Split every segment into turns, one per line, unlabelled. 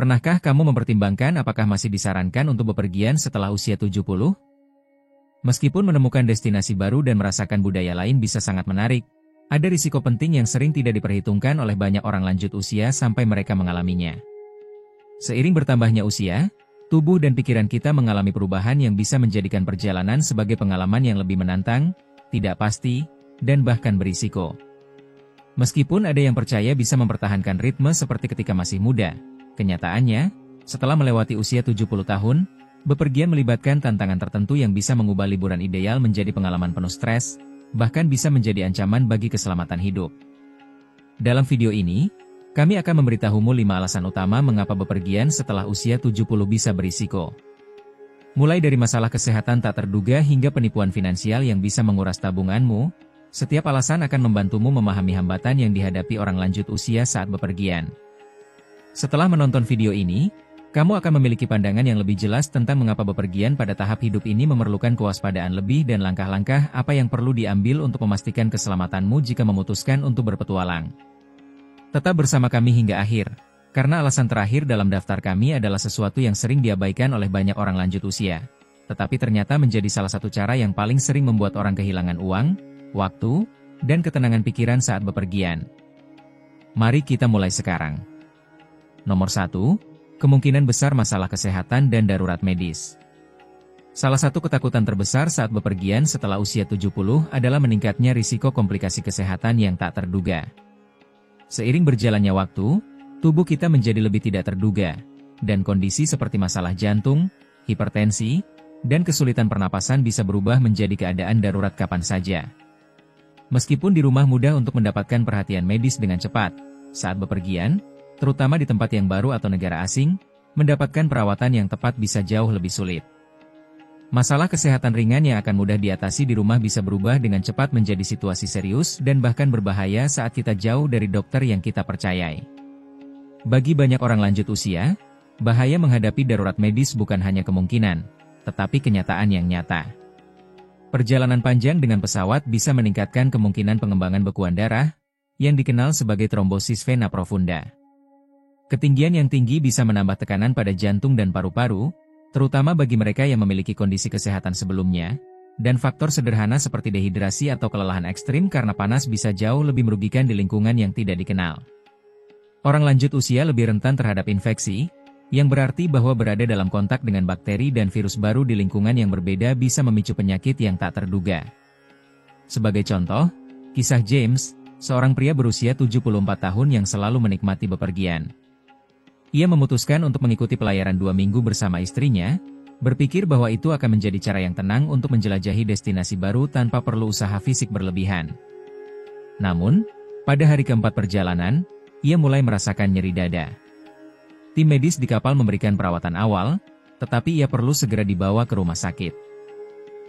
Pernahkah kamu mempertimbangkan apakah masih disarankan untuk bepergian setelah usia 70? Meskipun menemukan destinasi baru dan merasakan budaya lain bisa sangat menarik, ada risiko penting yang sering tidak diperhitungkan oleh banyak orang lanjut usia sampai mereka mengalaminya. Seiring bertambahnya usia, tubuh dan pikiran kita mengalami perubahan yang bisa menjadikan perjalanan sebagai pengalaman yang lebih menantang, tidak pasti, dan bahkan berisiko. Meskipun ada yang percaya bisa mempertahankan ritme seperti ketika masih muda, kenyataannya, setelah melewati usia 70 tahun, bepergian melibatkan tantangan tertentu yang bisa mengubah liburan ideal menjadi pengalaman penuh stres, bahkan bisa menjadi ancaman bagi keselamatan hidup. Dalam video ini, kami akan memberitahumu 5 alasan utama mengapa bepergian setelah usia 70 bisa berisiko. Mulai dari masalah kesehatan tak terduga hingga penipuan finansial yang bisa menguras tabunganmu, setiap alasan akan membantumu memahami hambatan yang dihadapi orang lanjut usia saat bepergian. Setelah menonton video ini, kamu akan memiliki pandangan yang lebih jelas tentang mengapa bepergian pada tahap hidup ini memerlukan kewaspadaan lebih dan langkah-langkah apa yang perlu diambil untuk memastikan keselamatanmu jika memutuskan untuk berpetualang. Tetap bersama kami hingga akhir, karena alasan terakhir dalam daftar kami adalah sesuatu yang sering diabaikan oleh banyak orang lanjut usia, tetapi ternyata menjadi salah satu cara yang paling sering membuat orang kehilangan uang, waktu, dan ketenangan pikiran saat bepergian. Mari kita mulai sekarang. Nomor 1. Kemungkinan besar masalah kesehatan dan darurat medis. Salah satu ketakutan terbesar saat bepergian setelah usia 70 adalah meningkatnya risiko komplikasi kesehatan yang tak terduga. Seiring berjalannya waktu, tubuh kita menjadi lebih tidak terduga, dan kondisi seperti masalah jantung, hipertensi, dan kesulitan pernapasan bisa berubah menjadi keadaan darurat kapan saja. Meskipun di rumah mudah untuk mendapatkan perhatian medis dengan cepat, saat bepergian, terutama di tempat yang baru atau negara asing, mendapatkan perawatan yang tepat bisa jauh lebih sulit. Masalah kesehatan ringan yang akan mudah diatasi di rumah bisa berubah dengan cepat menjadi situasi serius dan bahkan berbahaya saat kita jauh dari dokter yang kita percayai. Bagi banyak orang lanjut usia, bahaya menghadapi darurat medis bukan hanya kemungkinan, tetapi kenyataan yang nyata. Perjalanan panjang dengan pesawat bisa meningkatkan kemungkinan pengembangan bekuan darah, yang dikenal sebagai trombosis vena profunda. Ketinggian yang tinggi bisa menambah tekanan pada jantung dan paru-paru, terutama bagi mereka yang memiliki kondisi kesehatan sebelumnya, dan faktor sederhana seperti dehidrasi atau kelelahan ekstrim karena panas bisa jauh lebih merugikan di lingkungan yang tidak dikenal. Orang lanjut usia lebih rentan terhadap infeksi, yang berarti bahwa berada dalam kontak dengan bakteri dan virus baru di lingkungan yang berbeda bisa memicu penyakit yang tak terduga. Sebagai contoh, kisah James, seorang pria berusia 74 tahun yang selalu menikmati bepergian. Ia memutuskan untuk mengikuti pelayaran 2 minggu bersama istrinya, berpikir bahwa itu akan menjadi cara yang tenang untuk menjelajahi destinasi baru tanpa perlu usaha fisik berlebihan. Namun, pada hari keempat perjalanan, ia mulai merasakan nyeri dada. Tim medis di kapal memberikan perawatan awal, tetapi ia perlu segera dibawa ke rumah sakit.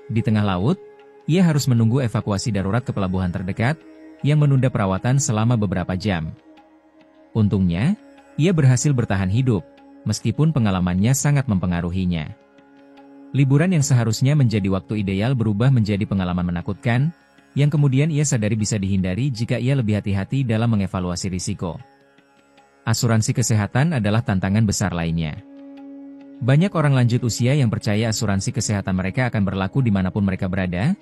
Di tengah laut, ia harus menunggu evakuasi darurat ke pelabuhan terdekat, yang menunda perawatan selama beberapa jam. Untungnya, ia berhasil bertahan hidup, meskipun pengalamannya sangat mempengaruhinya. Liburan yang seharusnya menjadi waktu ideal berubah menjadi pengalaman menakutkan, yang kemudian ia sadari bisa dihindari jika ia lebih hati-hati dalam mengevaluasi risiko. Asuransi kesehatan adalah tantangan besar lainnya. Banyak orang lanjut usia yang percaya asuransi kesehatan mereka akan berlaku dimanapun mereka berada,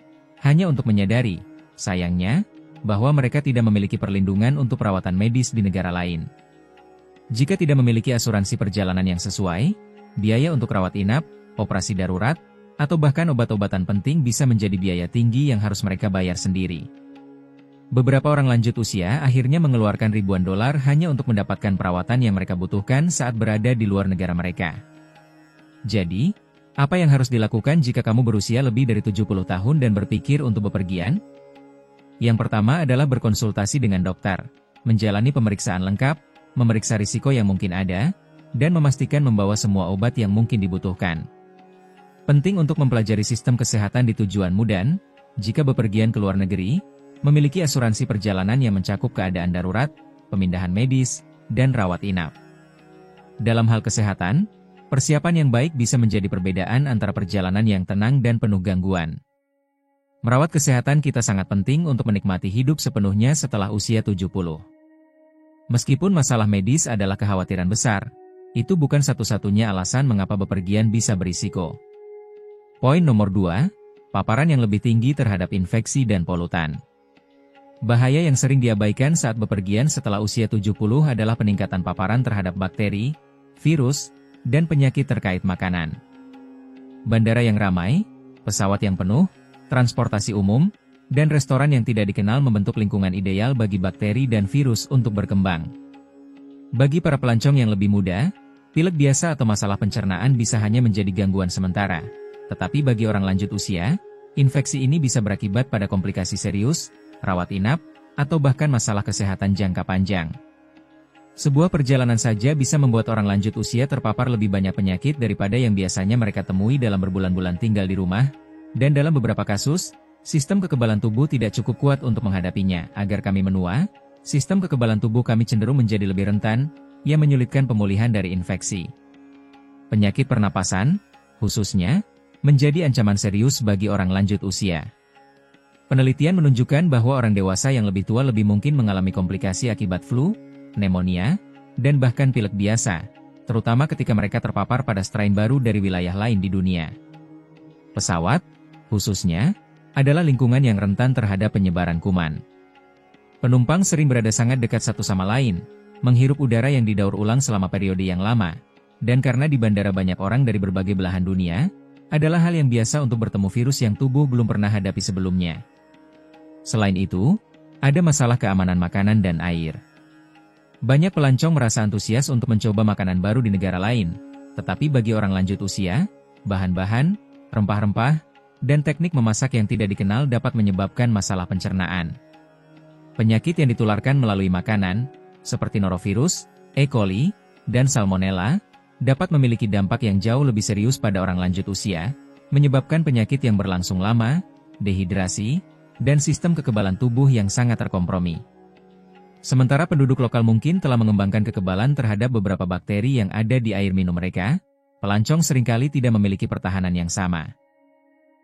hanya untuk menyadari, sayangnya, bahwa mereka tidak memiliki perlindungan untuk perawatan medis di negara lain. Jika tidak memiliki asuransi perjalanan yang sesuai, biaya untuk rawat inap, operasi darurat, atau bahkan obat-obatan penting bisa menjadi biaya tinggi yang harus mereka bayar sendiri. Beberapa orang lanjut usia akhirnya mengeluarkan ribuan dolar hanya untuk mendapatkan perawatan yang mereka butuhkan saat berada di luar negara mereka. Jadi, apa yang harus dilakukan jika kamu berusia lebih dari 70 tahun dan berpikir untuk bepergian? Yang pertama adalah berkonsultasi dengan dokter, menjalani pemeriksaan lengkap, memeriksa risiko yang mungkin ada, dan memastikan membawa semua obat yang mungkin dibutuhkan. Penting untuk mempelajari sistem kesehatan di tujuanmu dan, jika bepergian ke luar negeri, memiliki asuransi perjalanan yang mencakup keadaan darurat, pemindahan medis, dan rawat inap. Dalam hal kesehatan, persiapan yang baik bisa menjadi perbedaan antara perjalanan yang tenang dan penuh gangguan. Merawat kesehatan kita sangat penting untuk menikmati hidup sepenuhnya setelah usia 70. Meskipun masalah medis adalah kekhawatiran besar, itu bukan satu-satunya alasan mengapa bepergian bisa berisiko. Poin nomor 2, paparan yang lebih tinggi terhadap infeksi dan polutan. Bahaya yang sering diabaikan saat bepergian setelah usia 70 adalah peningkatan paparan terhadap bakteri, virus, dan penyakit terkait makanan. Bandara yang ramai, pesawat yang penuh, transportasi umum, dan restoran yang tidak dikenal membentuk lingkungan ideal bagi bakteri dan virus untuk berkembang. Bagi para pelancong yang lebih muda, pilek biasa atau masalah pencernaan bisa hanya menjadi gangguan sementara. Tetapi bagi orang lanjut usia, infeksi ini bisa berakibat pada komplikasi serius, rawat inap, atau bahkan masalah kesehatan jangka panjang. Sebuah perjalanan saja bisa membuat orang lanjut usia terpapar lebih banyak penyakit daripada yang biasanya mereka temui dalam berbulan-bulan tinggal di rumah, dan dalam beberapa kasus, sistem kekebalan tubuh tidak cukup kuat untuk menghadapinya. Agar kami menua, sistem kekebalan tubuh kami cenderung menjadi lebih rentan, yang menyulitkan pemulihan dari infeksi. Penyakit pernapasan, khususnya, menjadi ancaman serius bagi orang lanjut usia. Penelitian menunjukkan bahwa orang dewasa yang lebih tua lebih mungkin mengalami komplikasi akibat flu, pneumonia, dan bahkan pilek biasa, terutama ketika mereka terpapar pada strain baru dari wilayah lain di dunia. Pesawat, khususnya, adalah lingkungan yang rentan terhadap penyebaran kuman. Penumpang sering berada sangat dekat satu sama lain, menghirup udara yang didaur ulang selama periode yang lama, dan karena di bandara banyak orang dari berbagai belahan dunia, adalah hal yang biasa untuk bertemu virus yang tubuh belum pernah hadapi sebelumnya. Selain itu, ada masalah keamanan makanan dan air. Banyak pelancong merasa antusias untuk mencoba makanan baru di negara lain, tetapi bagi orang lanjut usia, bahan-bahan, rempah-rempah, dan teknik memasak yang tidak dikenal dapat menyebabkan masalah pencernaan. Penyakit yang ditularkan melalui makanan, seperti norovirus, E. coli, dan salmonella, dapat memiliki dampak yang jauh lebih serius pada orang lanjut usia, menyebabkan penyakit yang berlangsung lama, dehidrasi, dan sistem kekebalan tubuh yang sangat terkompromi. Sementara penduduk lokal mungkin telah mengembangkan kekebalan terhadap beberapa bakteri yang ada di air minum mereka, pelancong seringkali tidak memiliki pertahanan yang sama.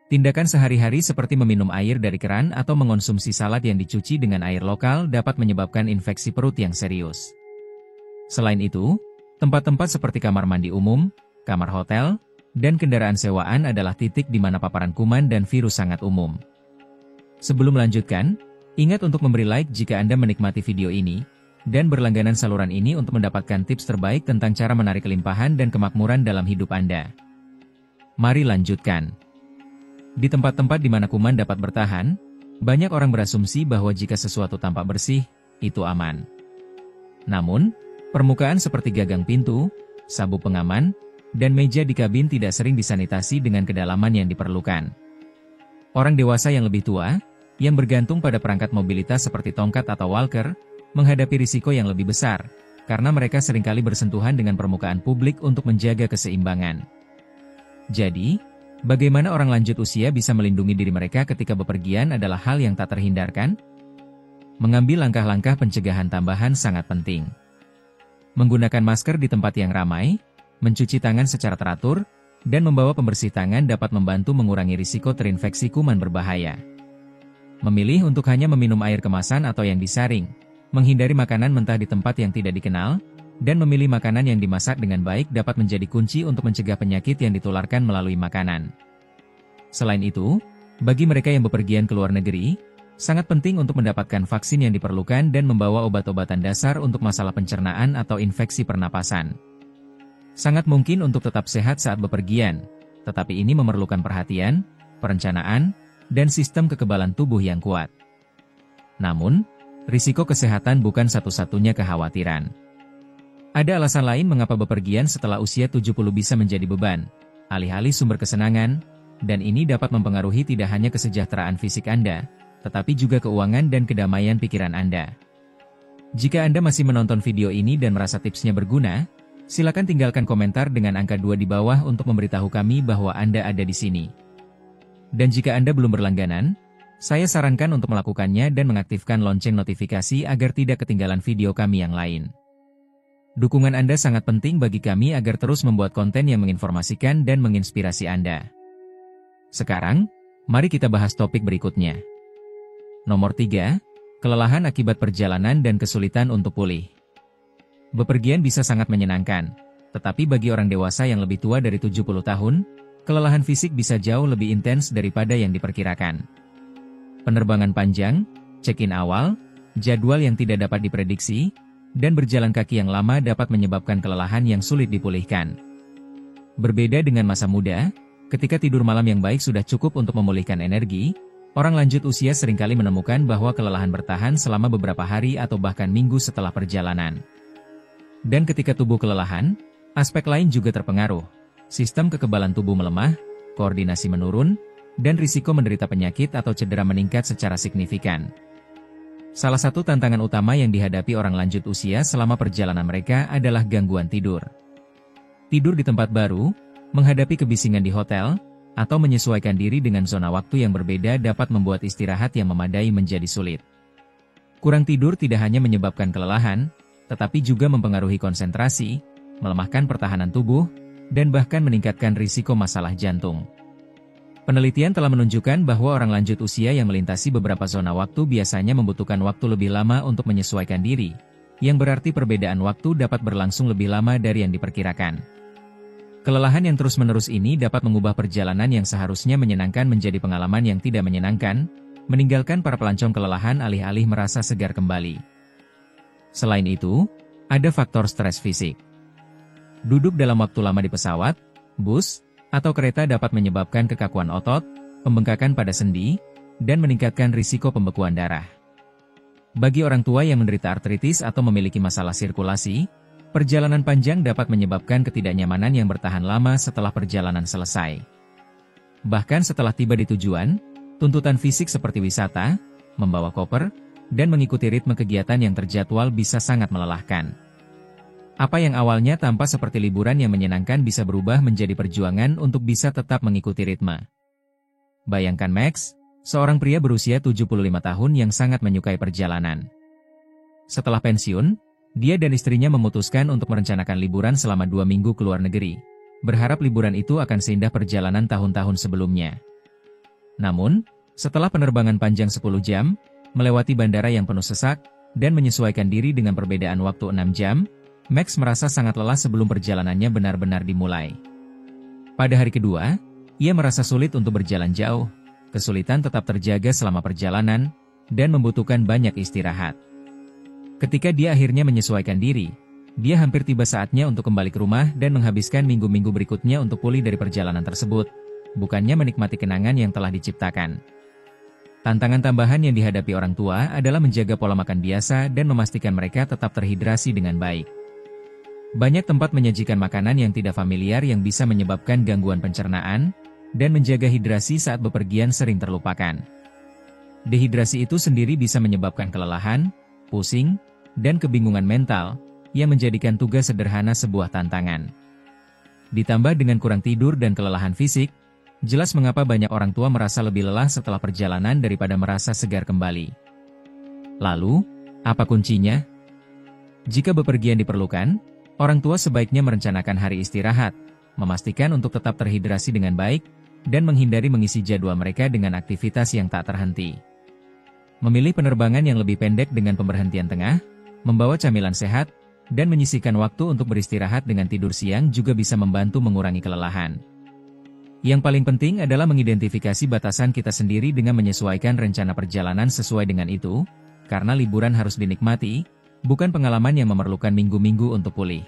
Tindakan sehari-hari seperti meminum air dari keran atau mengonsumsi salad yang dicuci dengan air lokal dapat menyebabkan infeksi perut yang serius. Selain itu, tempat-tempat seperti kamar mandi umum, kamar hotel, dan kendaraan sewaan adalah titik di mana paparan kuman dan virus sangat umum. Sebelum melanjutkan, ingat untuk memberi like jika Anda menikmati video ini, dan berlangganan saluran ini untuk mendapatkan tips terbaik tentang cara menarik kelimpahan dan kemakmuran dalam hidup Anda. Mari lanjutkan. Di tempat-tempat di mana kuman dapat bertahan, banyak orang berasumsi bahwa jika sesuatu tampak bersih, itu aman. Namun, permukaan seperti gagang pintu, sabuk pengaman, dan meja di kabin tidak sering disanitasi dengan kedalaman yang diperlukan. Orang dewasa yang lebih tua, yang bergantung pada perangkat mobilitas seperti tongkat atau walker, menghadapi risiko yang lebih besar, karena mereka seringkali bersentuhan dengan permukaan publik untuk menjaga keseimbangan. Jadi, bagaimana orang lanjut usia bisa melindungi diri mereka ketika bepergian adalah hal yang tak terhindarkan? Mengambil langkah-langkah pencegahan tambahan sangat penting. Menggunakan masker di tempat yang ramai, mencuci tangan secara teratur, dan membawa pembersih tangan dapat membantu mengurangi risiko terinfeksi kuman berbahaya. Memilih untuk hanya meminum air kemasan atau yang disaring, menghindari makanan mentah di tempat yang tidak dikenal, dan memilih makanan yang dimasak dengan baik dapat menjadi kunci untuk mencegah penyakit yang ditularkan melalui makanan. Selain itu, bagi mereka yang bepergian ke luar negeri, sangat penting untuk mendapatkan vaksin yang diperlukan dan membawa obat-obatan dasar untuk masalah pencernaan atau infeksi pernapasan. Sangat mungkin untuk tetap sehat saat bepergian, tetapi ini memerlukan perhatian, perencanaan, dan sistem kekebalan tubuh yang kuat. Namun, risiko kesehatan bukan satu-satunya kekhawatiran. Ada alasan lain mengapa bepergian setelah usia 70 bisa menjadi beban, alih-alih sumber kesenangan, dan ini dapat mempengaruhi tidak hanya kesejahteraan fisik Anda, tetapi juga keuangan dan kedamaian pikiran Anda. Jika Anda masih menonton video ini dan merasa tipsnya berguna, silakan tinggalkan komentar dengan angka 2 di bawah untuk memberitahu kami bahwa Anda ada di sini. Dan jika Anda belum berlangganan, saya sarankan untuk melakukannya dan mengaktifkan lonceng notifikasi agar tidak ketinggalan video kami yang lain. Dukungan Anda sangat penting bagi kami agar terus membuat konten yang menginformasikan dan menginspirasi Anda. Sekarang, mari kita bahas topik berikutnya. Nomor 3, kelelahan akibat perjalanan dan kesulitan untuk pulih. Bepergian bisa sangat menyenangkan, Tetapi bagi orang dewasa yang lebih tua dari 70 tahun, kelelahan fisik bisa jauh lebih intens daripada yang diperkirakan. Penerbangan panjang, check-in awal, jadwal yang tidak dapat diprediksi, dan berjalan kaki yang lama dapat menyebabkan kelelahan yang sulit dipulihkan. Berbeda dengan masa muda, ketika tidur malam yang baik sudah cukup untuk memulihkan energi, orang lanjut usia seringkali menemukan bahwa kelelahan bertahan selama beberapa hari atau bahkan minggu setelah perjalanan. Dan ketika tubuh kelelahan, aspek lain juga terpengaruh. Sistem kekebalan tubuh melemah, koordinasi menurun, dan risiko menderita penyakit atau cedera meningkat secara signifikan. Salah satu tantangan utama yang dihadapi orang lanjut usia selama perjalanan mereka adalah gangguan tidur. Tidur di tempat baru, menghadapi kebisingan di hotel, atau menyesuaikan diri dengan zona waktu yang berbeda dapat membuat istirahat yang memadai menjadi sulit. Kurang tidur tidak hanya menyebabkan kelelahan, tetapi juga mempengaruhi konsentrasi, melemahkan pertahanan tubuh, dan bahkan meningkatkan risiko masalah jantung. Penelitian telah menunjukkan bahwa orang lanjut usia yang melintasi beberapa zona waktu biasanya membutuhkan waktu lebih lama untuk menyesuaikan diri, yang berarti perbedaan waktu dapat berlangsung lebih lama dari yang diperkirakan. Kelelahan yang terus-menerus ini dapat mengubah perjalanan yang seharusnya menyenangkan menjadi pengalaman yang tidak menyenangkan, meninggalkan para pelancong kelelahan alih-alih merasa segar kembali. Selain itu, ada faktor stres fisik. Duduk dalam waktu lama di pesawat, bus, atau kereta dapat menyebabkan kekakuan otot, pembengkakan pada sendi, dan meningkatkan risiko pembekuan darah. Bagi orang tua yang menderita artritis atau memiliki masalah sirkulasi, perjalanan panjang dapat menyebabkan ketidaknyamanan yang bertahan lama setelah perjalanan selesai. Bahkan setelah tiba di tujuan, tuntutan fisik seperti wisata, membawa koper, dan mengikuti ritme kegiatan yang terjadwal bisa sangat melelahkan. Apa yang awalnya tampak seperti liburan yang menyenangkan bisa berubah menjadi perjuangan untuk bisa tetap mengikuti ritme. Bayangkan Max, seorang pria berusia 75 tahun yang sangat menyukai perjalanan. Setelah pensiun, dia dan istrinya memutuskan untuk merencanakan liburan selama 2 minggu ke luar negeri, berharap liburan itu akan seindah perjalanan tahun-tahun sebelumnya. Namun, setelah penerbangan panjang 10 jam, melewati bandara yang penuh sesak, dan menyesuaikan diri dengan perbedaan waktu 6 jam, Max merasa sangat lelah sebelum perjalanannya benar-benar dimulai. Pada hari kedua, ia merasa sulit untuk berjalan jauh, kesulitan tetap terjaga selama perjalanan, dan membutuhkan banyak istirahat. Ketika dia akhirnya menyesuaikan diri, dia hampir tiba saatnya untuk kembali ke rumah dan menghabiskan minggu-minggu berikutnya untuk pulih dari perjalanan tersebut, bukannya menikmati kenangan yang telah diciptakan. Tantangan tambahan yang dihadapi orang tua adalah menjaga pola makan biasa dan memastikan mereka tetap terhidrasi dengan baik. Banyak tempat menyajikan makanan yang tidak familiar yang bisa menyebabkan gangguan pencernaan, dan menjaga hidrasi saat bepergian sering terlupakan. Dehidrasi itu sendiri bisa menyebabkan kelelahan, pusing, dan kebingungan mental, yang menjadikan tugas sederhana sebuah tantangan. Ditambah dengan kurang tidur dan kelelahan fisik, jelas mengapa banyak orang tua merasa lebih lelah setelah perjalanan daripada merasa segar kembali. Lalu, apa kuncinya? Jika bepergian diperlukan, orang tua sebaiknya merencanakan hari istirahat, memastikan untuk tetap terhidrasi dengan baik, dan menghindari mengisi jadwal mereka dengan aktivitas yang tak terhenti. Memilih penerbangan yang lebih pendek dengan pemberhentian tengah, membawa camilan sehat, dan menyisihkan waktu untuk beristirahat dengan tidur siang juga bisa membantu mengurangi kelelahan. Yang paling penting adalah mengidentifikasi batasan kita sendiri dengan menyesuaikan rencana perjalanan sesuai dengan itu, karena liburan harus dinikmati, bukan pengalaman yang memerlukan minggu-minggu untuk pulih.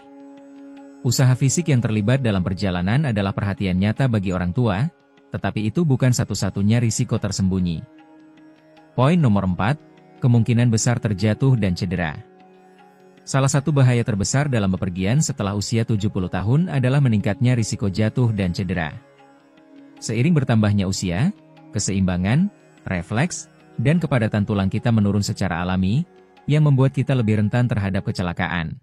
Usaha fisik yang terlibat dalam perjalanan adalah perhatian nyata bagi orang tua, tetapi itu bukan satu-satunya risiko tersembunyi. Poin nomor 4, kemungkinan besar terjatuh dan cedera. Salah satu bahaya terbesar dalam bepergian setelah usia 70 tahun adalah meningkatnya risiko jatuh dan cedera. Seiring bertambahnya usia, keseimbangan, refleks, dan kepadatan tulang kita menurun secara alami, yang membuat kita lebih rentan terhadap kecelakaan.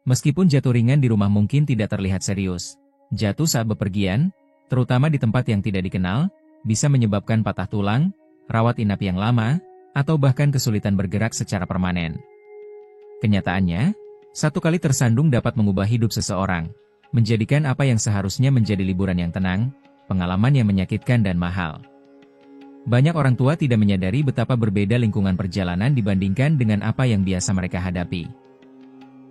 Meskipun jatuh ringan di rumah mungkin tidak terlihat serius, jatuh saat bepergian, terutama di tempat yang tidak dikenal, bisa menyebabkan patah tulang, rawat inap yang lama, atau bahkan kesulitan bergerak secara permanen. Kenyataannya, satu kali tersandung dapat mengubah hidup seseorang, menjadikan apa yang seharusnya menjadi liburan yang tenang, pengalaman yang menyakitkan dan mahal. Banyak orang tua tidak menyadari betapa berbeda lingkungan perjalanan dibandingkan dengan apa yang biasa mereka hadapi.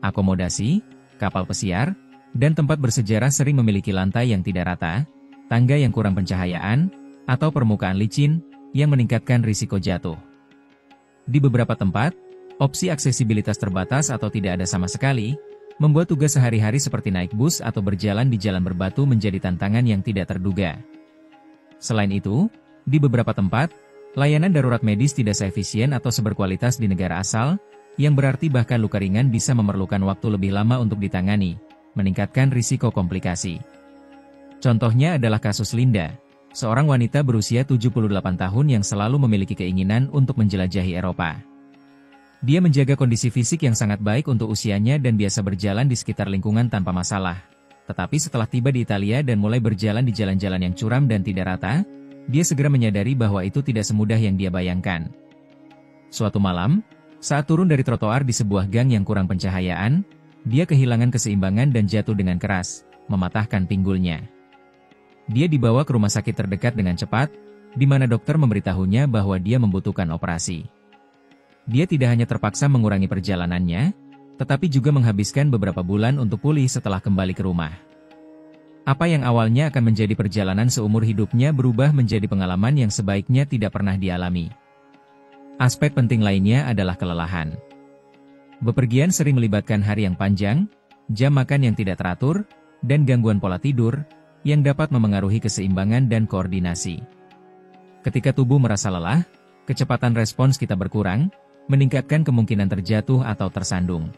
Akomodasi, kapal pesiar, dan tempat bersejarah sering memiliki lantai yang tidak rata, tangga yang kurang pencahayaan, atau permukaan licin, yang meningkatkan risiko jatuh. Di beberapa tempat, opsi aksesibilitas terbatas atau tidak ada sama sekali, membuat tugas sehari-hari seperti naik bus atau berjalan di jalan berbatu menjadi tantangan yang tidak terduga. Selain itu, di beberapa tempat, layanan darurat medis tidak seefisien atau seberkualitas di negara asal, yang berarti bahkan luka ringan bisa memerlukan waktu lebih lama untuk ditangani, meningkatkan risiko komplikasi. Contohnya adalah kasus Linda, seorang wanita berusia 78 tahun yang selalu memiliki keinginan untuk menjelajahi Eropa. Dia menjaga kondisi fisik yang sangat baik untuk usianya dan biasa berjalan di sekitar lingkungan tanpa masalah. Tetapi setelah tiba di Italia dan mulai berjalan di jalan-jalan yang curam dan tidak rata, dia segera menyadari bahwa itu tidak semudah yang dia bayangkan. Suatu malam, saat turun dari trotoar di sebuah gang yang kurang pencahayaan, dia kehilangan keseimbangan dan jatuh dengan keras, mematahkan pinggulnya. Dia dibawa ke rumah sakit terdekat dengan cepat, di mana dokter memberitahunya bahwa dia membutuhkan operasi. Dia tidak hanya terpaksa mengurangi perjalanannya, tetapi juga menghabiskan beberapa bulan untuk pulih setelah kembali ke rumah. Apa yang awalnya akan menjadi perjalanan seumur hidupnya berubah menjadi pengalaman yang sebaiknya tidak pernah dialami. Aspek penting lainnya adalah kelelahan. Bepergian sering melibatkan hari yang panjang, jam makan yang tidak teratur, dan gangguan pola tidur, yang dapat memengaruhi keseimbangan dan koordinasi. Ketika tubuh merasa lelah, kecepatan respons kita berkurang, meningkatkan kemungkinan terjatuh atau tersandung.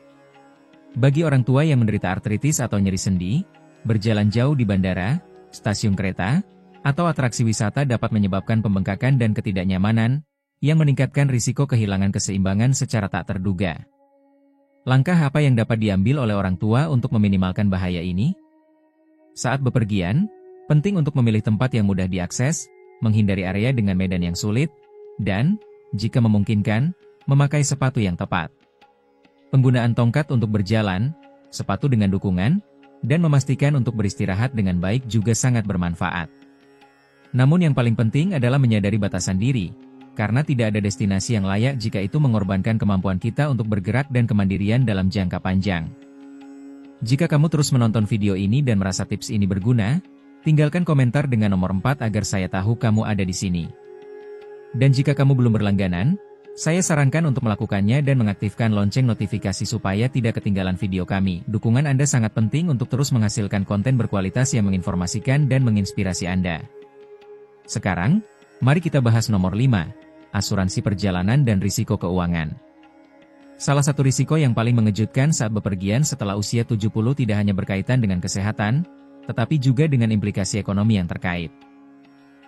Bagi orang tua yang menderita artritis atau nyeri sendi, berjalan jauh di bandara, stasiun kereta, atau atraksi wisata dapat menyebabkan pembengkakan dan ketidaknyamanan, yang meningkatkan risiko kehilangan keseimbangan secara tak terduga. Langkah apa yang dapat diambil oleh orang tua untuk meminimalkan bahaya ini? Saat bepergian, penting untuk memilih tempat yang mudah diakses, menghindari area dengan medan yang sulit, dan, jika memungkinkan, memakai sepatu yang tepat. Penggunaan tongkat untuk berjalan, sepatu dengan dukungan, dan memastikan untuk beristirahat dengan baik juga sangat bermanfaat. Namun yang paling penting adalah menyadari batasan diri, karena tidak ada destinasi yang layak jika itu mengorbankan kemampuan kita untuk bergerak dan kemandirian dalam jangka panjang. Jika kamu terus menonton video ini dan merasa tips ini berguna, tinggalkan komentar dengan nomor 4 agar saya tahu kamu ada di sini. Dan jika kamu belum berlangganan, saya sarankan untuk melakukannya dan mengaktifkan lonceng notifikasi supaya tidak ketinggalan video kami. Dukungan Anda sangat penting untuk terus menghasilkan konten berkualitas yang menginformasikan dan menginspirasi Anda. Sekarang, mari kita bahas nomor 5. Asuransi perjalanan dan risiko keuangan. Salah satu risiko yang paling mengejutkan saat bepergian setelah usia 70 tidak hanya berkaitan dengan kesehatan, tetapi juga dengan implikasi ekonomi yang terkait.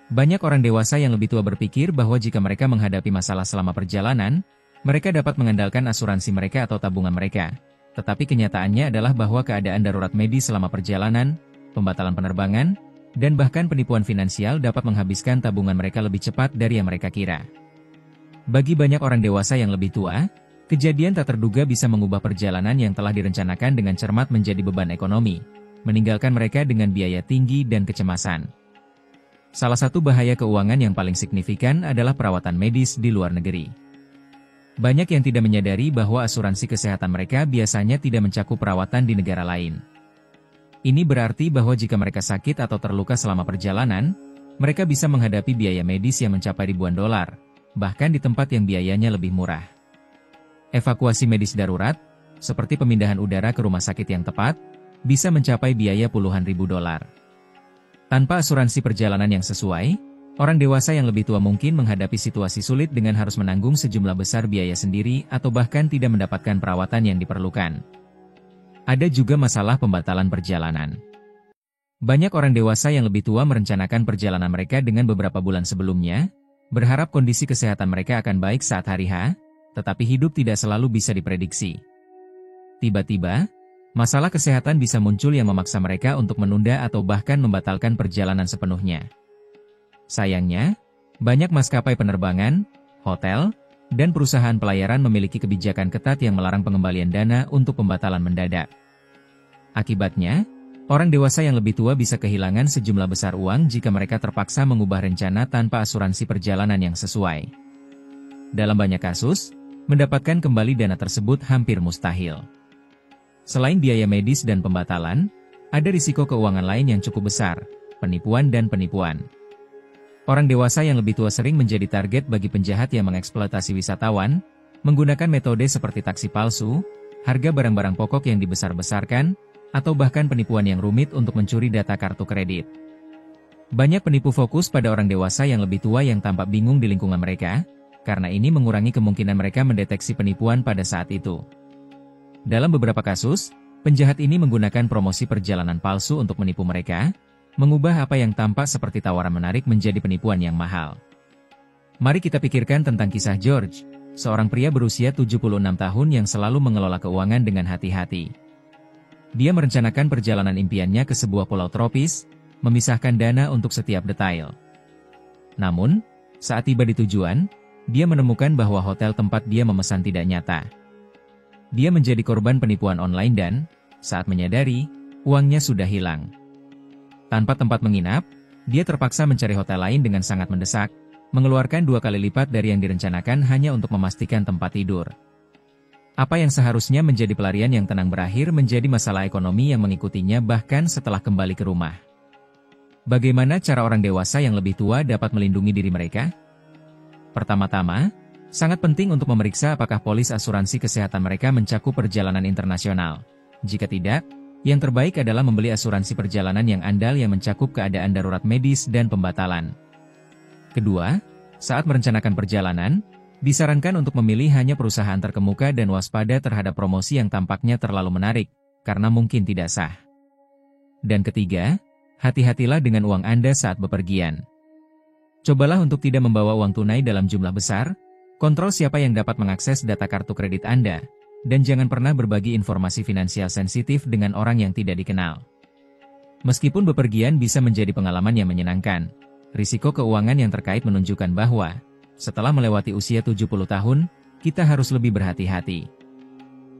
Banyak orang dewasa yang lebih tua berpikir bahwa jika mereka menghadapi masalah selama perjalanan, mereka dapat mengandalkan asuransi mereka atau tabungan mereka. Tetapi kenyataannya adalah bahwa keadaan darurat medis selama perjalanan, pembatalan penerbangan, dan bahkan penipuan finansial dapat menghabiskan tabungan mereka lebih cepat dari yang mereka kira. Bagi banyak orang dewasa yang lebih tua, kejadian tak terduga bisa mengubah perjalanan yang telah direncanakan dengan cermat menjadi beban ekonomi, meninggalkan mereka dengan biaya tinggi dan kecemasan. Salah satu bahaya keuangan yang paling signifikan adalah perawatan medis di luar negeri. Banyak yang tidak menyadari bahwa asuransi kesehatan mereka biasanya tidak mencakup perawatan di negara lain. Ini berarti bahwa jika mereka sakit atau terluka selama perjalanan, mereka bisa menghadapi biaya medis yang mencapai ribuan dolar, bahkan di tempat yang biayanya lebih murah. Evakuasi medis darurat, seperti pemindahan udara ke rumah sakit yang tepat, bisa mencapai biaya puluhan ribu dolar. Tanpa asuransi perjalanan yang sesuai, orang dewasa yang lebih tua mungkin menghadapi situasi sulit dengan harus menanggung sejumlah besar biaya sendiri atau bahkan tidak mendapatkan perawatan yang diperlukan. Ada juga masalah pembatalan perjalanan. Banyak orang dewasa yang lebih tua merencanakan perjalanan mereka dengan beberapa bulan sebelumnya, berharap kondisi kesehatan mereka akan baik saat hari H, tetapi hidup tidak selalu bisa diprediksi. Tiba-tiba, masalah kesehatan bisa muncul yang memaksa mereka untuk menunda atau bahkan membatalkan perjalanan sepenuhnya. Sayangnya, banyak maskapai penerbangan, hotel, dan perusahaan pelayaran memiliki kebijakan ketat yang melarang pengembalian dana untuk pembatalan mendadak. Akibatnya, orang dewasa yang lebih tua bisa kehilangan sejumlah besar uang jika mereka terpaksa mengubah rencana tanpa asuransi perjalanan yang sesuai. Dalam banyak kasus, mendapatkan kembali dana tersebut hampir mustahil. Selain biaya medis dan pembatalan, ada risiko keuangan lain yang cukup besar, penipuan dan penipuan. Orang dewasa yang lebih tua sering menjadi target bagi penjahat yang mengeksploitasi wisatawan, menggunakan metode seperti taksi palsu, harga barang-barang pokok yang dibesar-besarkan, atau bahkan penipuan yang rumit untuk mencuri data kartu kredit. Banyak penipu fokus pada orang dewasa yang lebih tua yang tampak bingung di lingkungan mereka, karena ini mengurangi kemungkinan mereka mendeteksi penipuan pada saat itu. Dalam beberapa kasus, penjahat ini menggunakan promosi perjalanan palsu untuk menipu mereka, mengubah apa yang tampak seperti tawaran menarik menjadi penipuan yang mahal. Mari kita pikirkan tentang kisah George, seorang pria berusia 76 tahun yang selalu mengelola keuangan dengan hati-hati. Dia merencanakan perjalanan impiannya ke sebuah pulau tropis, memisahkan dana untuk setiap detail. Namun, saat tiba di tujuan, dia menemukan bahwa hotel tempat dia memesan tidak nyata. Dia menjadi korban penipuan online dan, saat menyadari, uangnya sudah hilang. Tanpa tempat menginap, dia terpaksa mencari hotel lain dengan sangat mendesak, mengeluarkan 2 kali lipat dari yang direncanakan hanya untuk memastikan tempat tidur. Apa yang seharusnya menjadi pelarian yang tenang berakhir menjadi masalah ekonomi yang mengikutinya bahkan setelah kembali ke rumah. Bagaimana cara orang dewasa yang lebih tua dapat melindungi diri mereka? Pertama-tama, sangat penting untuk memeriksa apakah polis asuransi kesehatan mereka mencakup perjalanan internasional. Jika tidak, yang terbaik adalah membeli asuransi perjalanan yang andal yang mencakup keadaan darurat medis dan pembatalan. Kedua, saat merencanakan perjalanan, disarankan untuk memilih hanya perusahaan terkemuka dan waspada terhadap promosi yang tampaknya terlalu menarik, karena mungkin tidak sah. Dan ketiga, hati-hatilah dengan uang Anda saat bepergian. Cobalah untuk tidak membawa uang tunai dalam jumlah besar, kontrol siapa yang dapat mengakses data kartu kredit Anda, dan jangan pernah berbagi informasi finansial sensitif dengan orang yang tidak dikenal. Meskipun bepergian bisa menjadi pengalaman yang menyenangkan, risiko keuangan yang terkait menunjukkan bahwa, setelah melewati usia 70 tahun, kita harus lebih berhati-hati.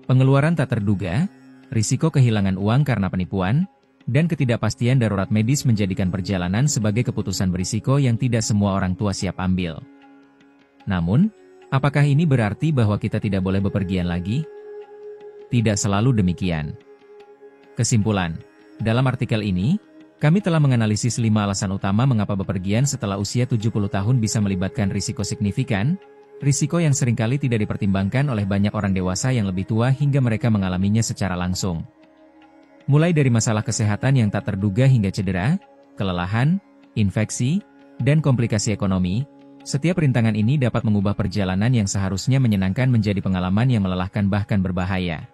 Pengeluaran tak terduga, risiko kehilangan uang karena penipuan, dan ketidakpastian darurat medis menjadikan perjalanan sebagai keputusan berisiko yang tidak semua orang tua siap ambil. Namun, apakah ini berarti bahwa kita tidak boleh bepergian lagi? Tidak selalu demikian. Kesimpulan, dalam artikel ini, kami telah menganalisis 5 alasan utama mengapa bepergian setelah usia 70 tahun bisa melibatkan risiko signifikan, risiko yang seringkali tidak dipertimbangkan oleh banyak orang dewasa yang lebih tua hingga mereka mengalaminya secara langsung. Mulai dari masalah kesehatan yang tak terduga hingga cedera, kelelahan, infeksi, dan komplikasi ekonomi, setiap rintangan ini dapat mengubah perjalanan yang seharusnya menyenangkan menjadi pengalaman yang melelahkan bahkan berbahaya.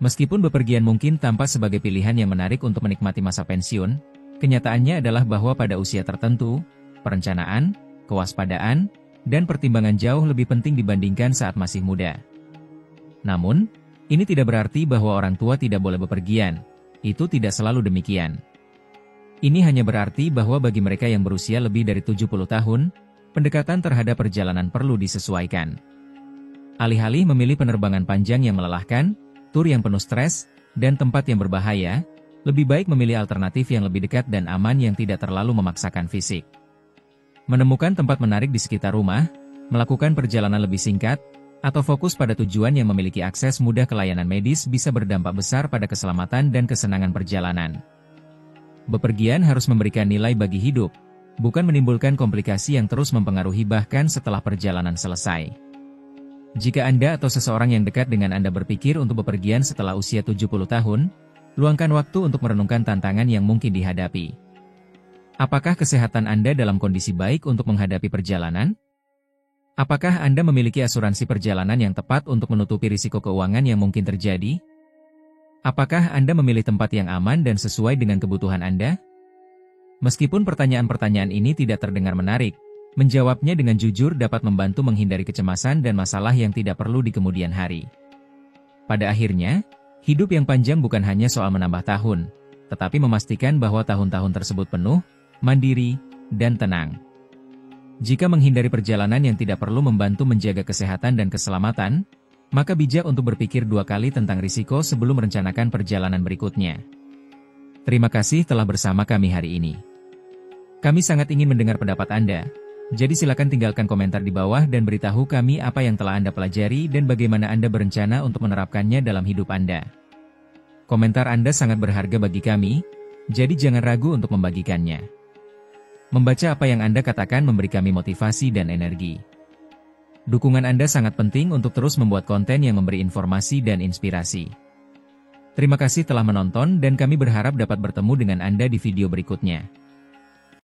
Meskipun bepergian mungkin tampak sebagai pilihan yang menarik untuk menikmati masa pensiun, kenyataannya adalah bahwa pada usia tertentu, perencanaan, kewaspadaan, dan pertimbangan jauh lebih penting dibandingkan saat masih muda. Namun, ini tidak berarti bahwa orang tua tidak boleh bepergian. Itu tidak selalu demikian. Ini hanya berarti bahwa bagi mereka yang berusia lebih dari 70 tahun, pendekatan terhadap perjalanan perlu disesuaikan. Alih-alih memilih penerbangan panjang yang melelahkan, tur yang penuh stres, dan tempat yang berbahaya, lebih baik memilih alternatif yang lebih dekat dan aman yang tidak terlalu memaksakan fisik. Menemukan tempat menarik di sekitar rumah, melakukan perjalanan lebih singkat, atau fokus pada tujuan yang memiliki akses mudah ke layanan medis bisa berdampak besar pada keselamatan dan kesenangan perjalanan. Bepergian harus memberikan nilai bagi hidup, bukan menimbulkan komplikasi yang terus mempengaruhi bahkan setelah perjalanan selesai. Jika Anda atau seseorang yang dekat dengan Anda berpikir untuk bepergian setelah usia 70 tahun, luangkan waktu untuk merenungkan tantangan yang mungkin dihadapi. Apakah kesehatan Anda dalam kondisi baik untuk menghadapi perjalanan? Apakah Anda memiliki asuransi perjalanan yang tepat untuk menutupi risiko keuangan yang mungkin terjadi? Apakah Anda memilih tempat yang aman dan sesuai dengan kebutuhan Anda? Meskipun pertanyaan-pertanyaan ini tidak terdengar menarik, menjawabnya dengan jujur dapat membantu menghindari kecemasan dan masalah yang tidak perlu di kemudian hari. Pada akhirnya, hidup yang panjang bukan hanya soal menambah tahun, tetapi memastikan bahwa tahun-tahun tersebut penuh, mandiri, dan tenang. Jika menghindari perjalanan yang tidak perlu membantu menjaga kesehatan dan keselamatan, maka bijak untuk berpikir 2 kali tentang risiko sebelum merencanakan perjalanan berikutnya. Terima kasih telah bersama kami hari ini. Kami sangat ingin mendengar pendapat Anda, jadi silakan tinggalkan komentar di bawah dan beritahu kami apa yang telah Anda pelajari dan bagaimana Anda berencana untuk menerapkannya dalam hidup Anda. Komentar Anda sangat berharga bagi kami, jadi jangan ragu untuk membagikannya. Membaca apa yang Anda katakan memberi kami motivasi dan energi. Dukungan Anda sangat penting untuk terus membuat konten yang memberi informasi dan inspirasi. Terima kasih telah menonton dan kami berharap dapat bertemu dengan Anda di video berikutnya.